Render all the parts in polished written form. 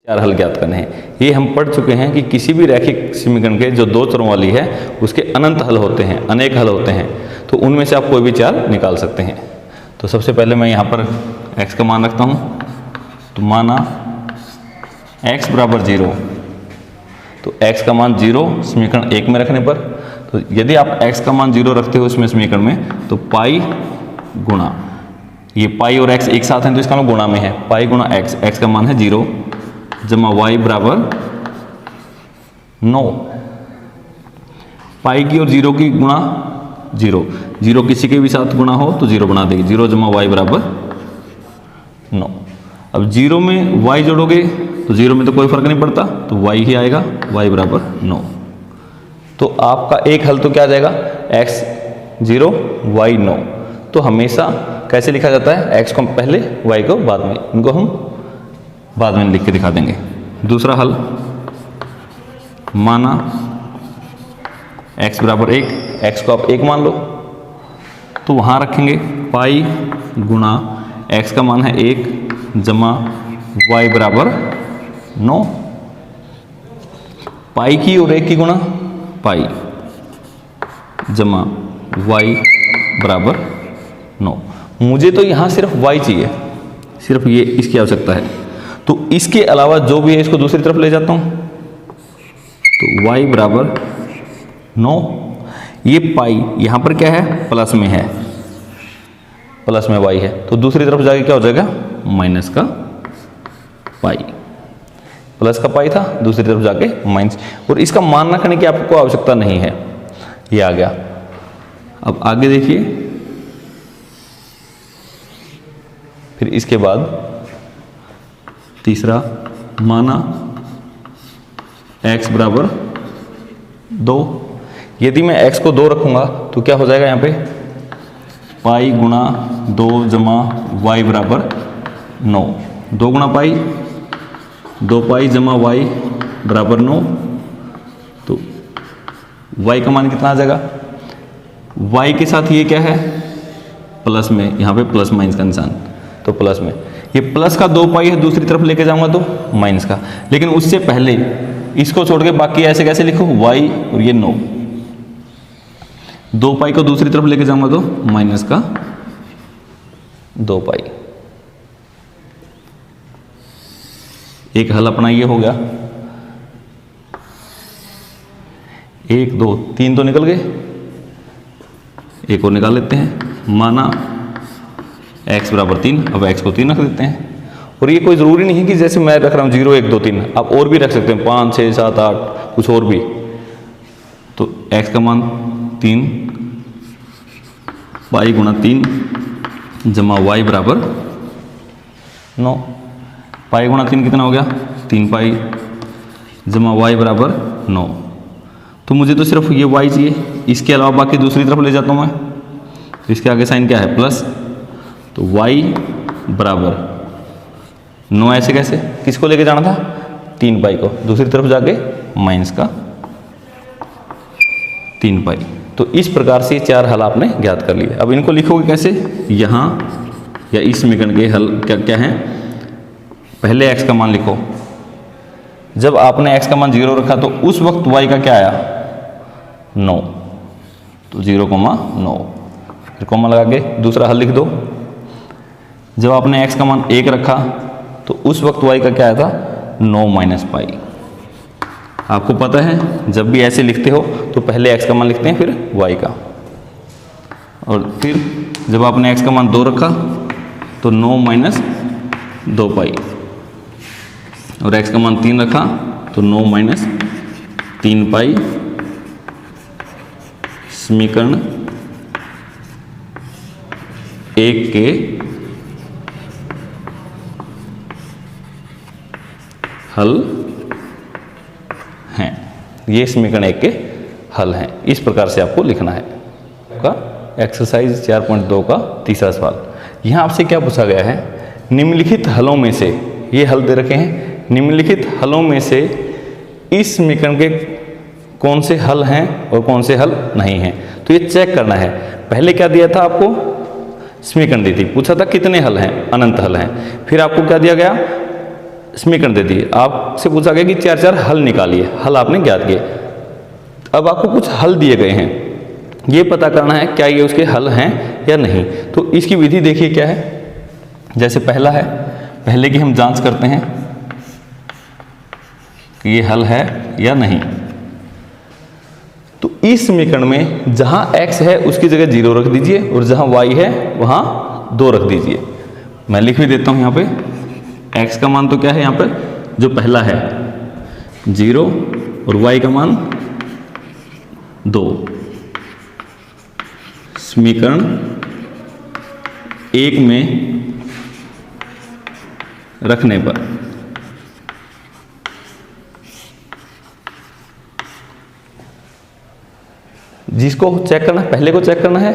चार हल ज्ञात करने हैं। ये हम पढ़ चुके हैं कि किसी भी रैखिक समीकरण के जो दो चरों वाली है उसके अनंत हल होते हैं, अनेक हल होते हैं, तो उनमें से आप कोई भी चार निकाल सकते हैं। तो सबसे पहले मैं यहाँ पर x का मान रखता हूँ, तो माना x बराबर 0, तो x का मान 0 समीकरण 1 में रखने पर, तो यदि आप x का मान 0 रखते हो इसमें समीकरण में, तो पाई गुणा, ये पाई और x एक साथ हैं तो इसका मान गुणा में है, पाई गुणा x का मान है 0 जमा y बराबर 9। पाई की और 0 की गुणा 0, 0 किसी के भी साथ गुणा हो तो 0 बना देगी, 0 जमा y बराबर 9। अब 0 में y जोड़ोगे तो 0 में तो कोई फर्क नहीं पड़ता, तो y ही आएगा, y बराबर 9। तो आपका एक हल तो क्या आ जाएगा, x 0 y 9। तो हमेशा कैसे लिखा जाता है, x को पहले y को बाद में, इनको हम बाद में लिख के दिखा देंगे। दूसरा हल, माना x बराबर 1, x को आप 1 मान लो, तो वहाँ रखेंगे पाई गुणा x का मान है 1 जमा y बराबर 9। पाई की और 1 की गुणा पाई जमा y बराबर 9। मुझे तो यहाँ सिर्फ y चाहिए, सिर्फ ये इसकी आवश्यकता है, तो इसके अलावा जो भी है इसको दूसरी तरफ ले जाता हूँ, तो y बराबर 9। ये पाई यहाँ पर क्या है, प्लस में है, प्लस में y है, तो दूसरी तरफ जाके क्या हो जाएगा, माइनस का पाई। प्लस का पाई था, दूसरी तरफ जाके माइनस, और इसका मान रखने की आपको आवश्यकता नहीं है, ये आ गया। अब आगे देखिए, फिर इसके बाद तीसरा, माना x बराबर 2। यदि मैं x को 2 रखूंगा तो क्या हो जाएगा, यहाँ पे पाई गुणा 2 जमा y बराबर 9, 2 गुणा पाई, 2 पाई जमा y बराबर 9। तो y का मान कितना आ जाएगा, y के साथ ये क्या है, प्लस में, यहाँ पे प्लस माइनस का निशान, तो प्लस में, ये प्लस का 2 पाई है, दूसरी तरफ लेके जाऊंगा तो माइनस का, लेकिन उससे पहले इसको छोड़ के बाकी ऐसे कैसे लिखो, y और ये 9, 2 पाई को दूसरी तरफ लेके जाऊंगा तो माइनस का 2 पाई। एक हल अपना ये हो गया, 1 2 3 तो निकल गए, एक और निकाल लेते हैं। माना x बराबर 3, अब x को 3 रख देते हैं, और ये कोई ज़रूरी नहीं है कि जैसे मैं रख रहा हूँ 0 1 2 3, आप और भी रख सकते हैं 5 6 7 8 कुछ और भी। तो x का मान 3 पाई गुणा 3 जमा y बराबर 9। पाई गुणा 3 कितना हो गया, 3 पाई जमा y बराबर 9। तो मुझे तो सिर्फ ये y चाहिए, इसके अलावा बाकी दूसरी तरफ ले जाता हूँ मैं, तो इसके आगे साइन क्या है, प्लस, तो y बराबर 9। ऐसे कैसे, किसको लेके जाना था, 3 पाई को, दूसरी तरफ जाके माइनस का 3 पाई। तो इस प्रकार से 4 हल आपने ज्ञात कर लिए। अब इनको लिखोगे कैसे, यहाँ या इस समीकरण के हल क्या क्या हैं, पहले x का मान लिखो, जब आपने x का मान 0 रखा तो उस वक्त y का क्या आया, 9, तो 0,9, फिर कॉमा लगा के दूसरा हल लिख दो। जब आपने x का मान 1 रखा तो उस वक्त y का क्या आया था, 9 माइनस पाई। आपको पता है जब भी ऐसे लिखते हो तो पहले x का मान लिखते हैं फिर y का, और फिर जब आपने x का मान 2 रखा तो 9 माइनस 2 पाई, और x का मान 3 रखा तो 9 माइनस 3 पाई। समीकरण 1 के हल हैं, ये समीकरण 1 के हल हैं। इस प्रकार से आपको लिखना है। का एक्सरसाइज 4.2 का तीसरा सवाल, यहाँ आपसे क्या पूछा गया है, निम्नलिखित हलों में से, ये हल दे रखे हैं, निम्नलिखित हलों में से इस समीकरण के कौन से हल हैं और कौन से हल नहीं हैं, तो ये चेक करना है। पहले क्या दिया था आपको, समीकरण दी थी, पूछा था कितने हल हैं, अनंत हल हैं। फिर आपको क्या दिया गया, समीकरण दे दिए, आपसे पूछा गया कि 4 4 हल निकालिए, हल आपने ज्ञात किए। अब आपको कुछ हल दिए गए हैं, ये पता करना है क्या ये उसके हल हैं या नहीं। तो इसकी विधि देखिए क्या है। जैसे पहला है, पहले की हम जांच करते हैं कि ये हल है या नहीं। तो इस समीकरण में जहां x है उसकी जगह 0 रख दीजिए और जहां y है वहां 2 रख दीजिए। मैं लिख भी देता हूं यहां पे, x का मान तो क्या है यहां पर, जो पहला है 0 और y का मान 2। समीकरण 1 में रखने पर जिसको चेक करना है, पहले को चेक करना है,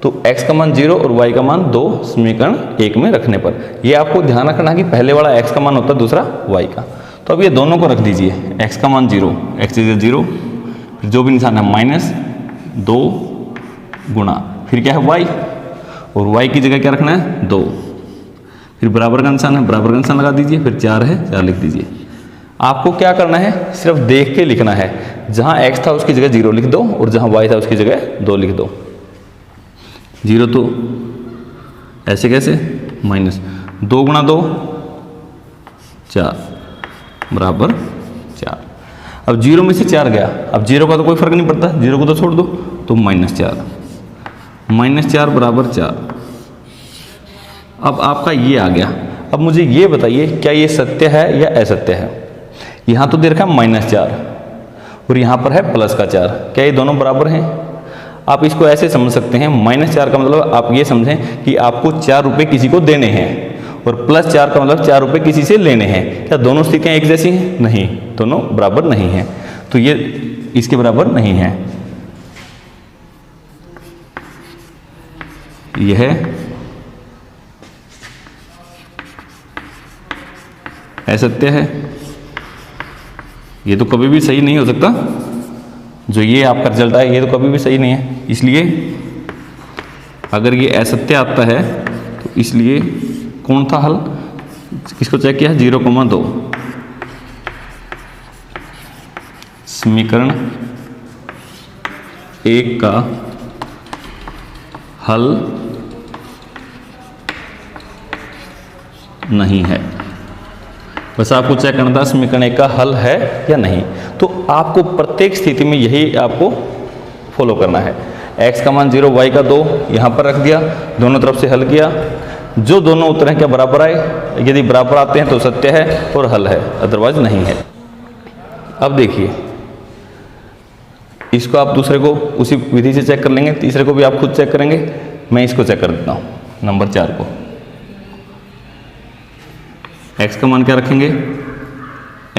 तो x का मान 0 और y का मान 2 समीकरण 1 में रखने पर। ये आपको ध्यान रखना है कि पहले वाला x का मान होता है, दूसरा y का। तो अब ये दोनों को रख दीजिए, x का मान 0, x की जगह 0, फिर जो भी निशान है -2 गुणा, फिर क्या है y, और y की जगह क्या रखना है 2, फिर बराबर का निशान है, बराबर का निशान लगा दीजिए, फिर 4 है 4 लिख दीजिए। आपको क्या करना है, सिर्फ देख के लिखना है। जहां x था उसकी जगह 0 लिख दो और जहां y था उसकी जगह 2 लिख दो। 0 तो ऐसे कैसे, -2 गुणा 2 4 बराबर 4। अब 0 में से 4 गया, अब 0 का तो कोई फर्क नहीं पड़ता, 0 को तो छोड़ दो, तो -4 बराबर 4। अब आपका ये आ गया। अब मुझे ये बताइए क्या ये सत्य है या असत्य है। यहाँ तो दे रखा है -4 और यहाँ पर है +4, क्या ये दोनों बराबर हैं। आप इसको ऐसे समझ सकते हैं, -4 का मतलब आप ये समझें कि आपको 4 रुपये किसी को देने हैं और +4 का मतलब 4 रुपये किसी से लेने हैं। क्या दोनों स्थितियाँ एक जैसी हैं? नहीं, दोनों बराबर नहीं हैं, तो ये इसके बराबर नहीं है। यह असत्य है, ये तो कभी भी सही नहीं हो सकता। जो ये आपका रिजल्ट आया ये तो कभी भी सही नहीं है, इसलिए अगर ये असत्य आता है तो इसलिए कौन था हल, किसको चेक किया, 0,2। समीकरण 1 का हल नहीं है। बस आपको चेक करना था समीकरण 1 का हल है या नहीं। तो आपको प्रत्येक स्थिति में यही आपको फॉलो करना है। x का मान 0, y का 2 यहाँ पर रख दिया, दोनों तरफ से हल किया। जो दोनों उत्तर हैं क्या बराबर आए, यदि बराबर आते हैं तो सत्य है और हल है, अदरवाइज नहीं है। अब देखिए, इसको आप दूसरे को उसी विधि से चेक कर लेंगे, तीसरे को भी आप खुद चेक करेंगे। मैं इसको चेक कर देता हूँ, नंबर 4 को। x का मान क्या रखेंगे,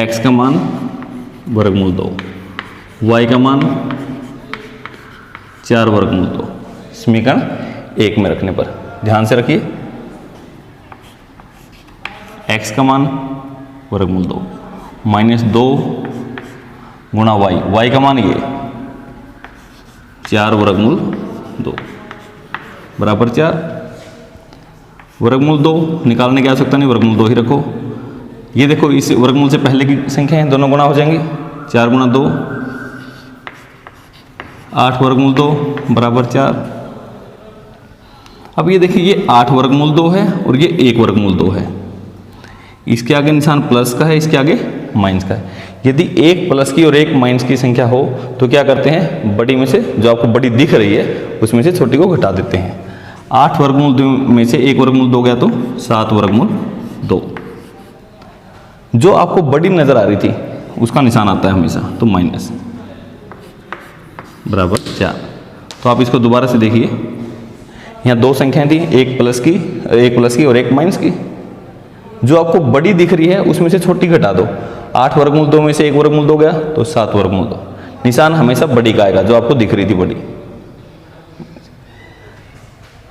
x का मान वर्गमूल 2, y का मान 4 वर्गमूल 2 समीकरण 1 में रखने पर। ध्यान से रखिए, x का मान वर्गमूल 2 -2 गुणा y का मान ये 4 वर्गमूल 2 बराबर 4। वर्गमूल 2 निकालने की आवश्यकता नहीं, वर्गमूल 2 ही रखो। ये देखो, इस वर्गमूल से पहले की संख्या है, दोनों गुणा हो जाएंगे। 4 गुणा 2 8 वर्गमूल 2 बराबर 4। अब ये देखिए, ये 8 वर्गमूल 2 है और ये 1 वर्गमूल 2 है। इसके आगे निशान प्लस का है, इसके आगे माइनस का है। यदि एक प्लस की और एक माइनस की संख्या हो तो क्या करते हैं, बड़ी में से जो आपको बड़ी दिख रही है उसमें से छोटी को घटा देते हैं। 8 वर्गमूल 2 में से 1 वर्गमूल 2 गया तो 7 वर्गमूल 2। जो आपको बड़ी नजर आ रही थी उसका निशान आता है हमेशा, तो माइनस बराबर 4। तो आप इसको दोबारा से देखिए, यहाँ 2 संख्याएं थी, एक प्लस की और एक माइनस की। जो आपको बड़ी दिख रही है उसमें से छोटी घटा दो। 8 वर्गमूल 2 में से 1 वर्गमूल 2 गया तो 7 वर्गमूल 2। निशान हमेशा बड़ी का आएगा, जो आपको दिख रही थी बड़ी।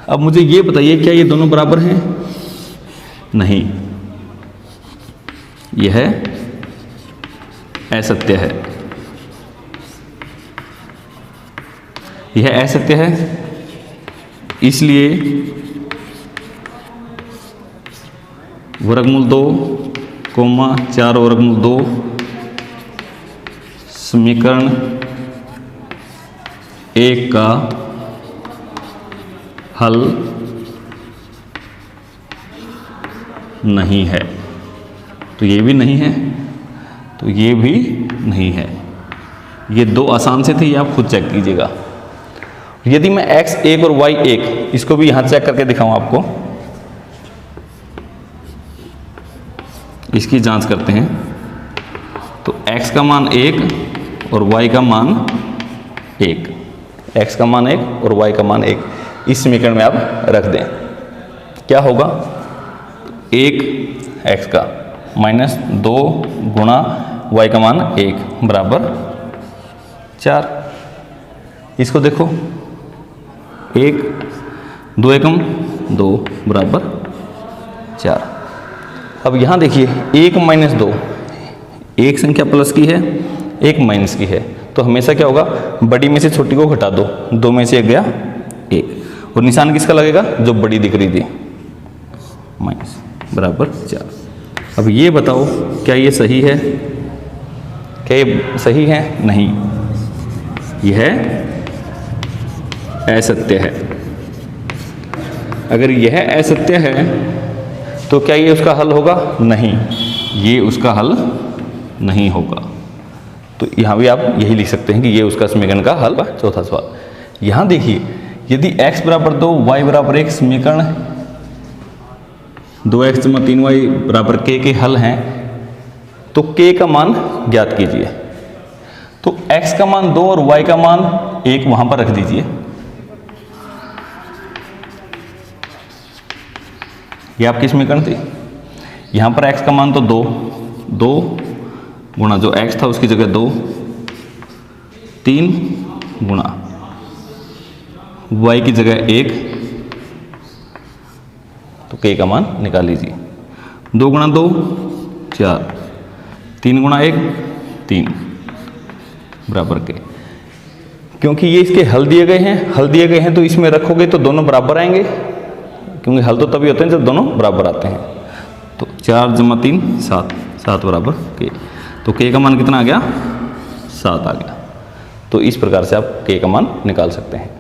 अब मुझे ये बताइए, क्या ये दोनों बराबर हैं? नहीं, यह असत्य है। यह असत्य है, इसलिए वर्गमूल 2 कोमा 4 वर्गमूल 2 समीकरण 1 का हल नहीं है। तो ये भी नहीं है, तो ये भी नहीं है। ये दो आसान से थे, ये आप खुद चेक कीजिएगा। यदि मैं x1 और y1 इसको भी यहां चेक करके दिखाऊं आपको, इसकी जांच करते हैं। तो x का मान 1 और y का मान 1, x का मान 1 और y का मान 1 इस समीकरण में आप रख दें। क्या होगा? 1 x का माइनस 2 गुणा y का मान 1 बराबर 4। इसको देखो, 1 2 एकम 2 बराबर 4। अब यहाँ देखिए 1 माइनस 2, एक संख्या प्लस की है, एक माइनस की है, तो हमेशा क्या होगा? बड़ी में से छोटी को घटा दो, 2 में से 1 गया 1, और निशान किसका लगेगा? जो बड़ी दिख रही थी, माइनस बराबर 4। अब ये बताओ क्या ये सही है? क्या ये सही है? नहीं, यह असत्य है। अगर यह असत्य है तो क्या ये उसका हल होगा? नहीं, ये उसका हल नहीं होगा। तो यहाँ भी आप यही लिख सकते हैं कि ये उसका समीकरण का हल। चौथा सवाल यहाँ देखिए, यदि x बराबर 2 y बराबर 1 समीकरण 2x + 3y = k के हल हैं, तो k का मान ज्ञात कीजिए। तो x का मान 2 और y का मान 1 वहां पर रख दीजिए। ये आपकी समीकरण थी। यहां पर x का मान तो 2 गुणा जो x था उसकी जगह 2, 3 गुणा y की जगह 1, तो k का मान निकाल लीजिए। 2 गुणा 2 4, 3 गुणा 1 3 बराबर k। क्योंकि ये इसके हल दिए गए हैं तो इसमें रखोगे तो दोनों बराबर आएंगे, क्योंकि हल तो तभी होते हैं जब दोनों बराबर आते हैं। तो 4 + 3 7 बराबर k। तो k का मान कितना आ गया? 7 आ गया। तो इस प्रकार से आप k का मान निकाल सकते हैं।